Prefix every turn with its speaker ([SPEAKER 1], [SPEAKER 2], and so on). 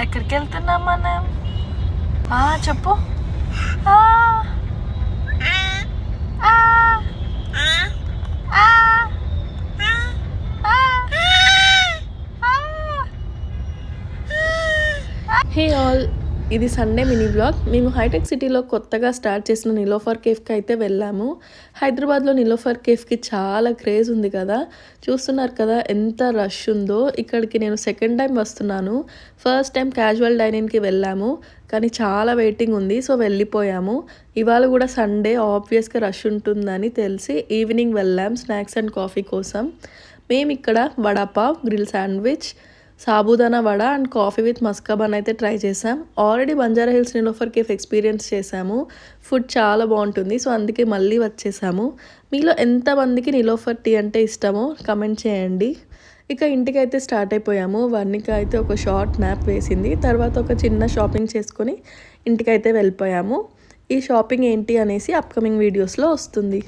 [SPEAKER 1] ఎక్కడికి వెళ్తున్నాం మనం? చెప్పు. హే ఆల్, ఇది సండే మినీ బ్లాగ్. మేము హైటెక్ సిటీలో కొత్తగా స్టార్ట్ చేసిన నిలోఫర్ కేఫ్కి అయితే వెళ్ళాము. హైదరాబాద్లో నిలోఫర్ కేఫ్కి చాలా క్రేజ్ ఉంది కదా, చూస్తున్నారు కదా ఎంత రష్ ఉందో. ఇక్కడికి నేను సెకండ్ టైం వస్తున్నాను. ఫస్ట్ టైం క్యాజువల్ డైనింగ్కి వెళ్ళాము, కానీ చాలా వెయిటింగ్ ఉంది, సో వెళ్ళిపోయాము. ఇవాళ కూడా సండే, ఆబ్వియస్గా రష్ ఉంటుందని తెలిసి ఈవినింగ్ వెళ్ళాం స్నాక్స్ అండ్ కాఫీ కోసం. మేము ఇక్కడ vada pav, grill sandwich, sabudana vada and coffee with maska bun అయితే ట్రై చేసాం. Already Banjara Hills Niloufer cafe experience చేసాము. ఫుడ్ చాలా బాగుంటుంది, సో అందుకే మళ్ళీ వచ్చేసాము. మీలో ఎంతమందికి నిలోఫర్ టీ అంటే ఇష్టమో కమెంట్ చేయండి. ఇక ఇంటికైతే స్టార్ట్ అయిపోయాము. వర్ణిక అయితే ఒక షార్ట్ న్యాప్ వేసింది, తర్వాత ఒక చిన్న షాపింగ్ చేసుకొని ఇంటికైతే వెళ్ళిపోయాము. ఈ షాపింగ్ ఏంటి అనేసి అప్కమింగ్ వీడియోస్లో వస్తుంది.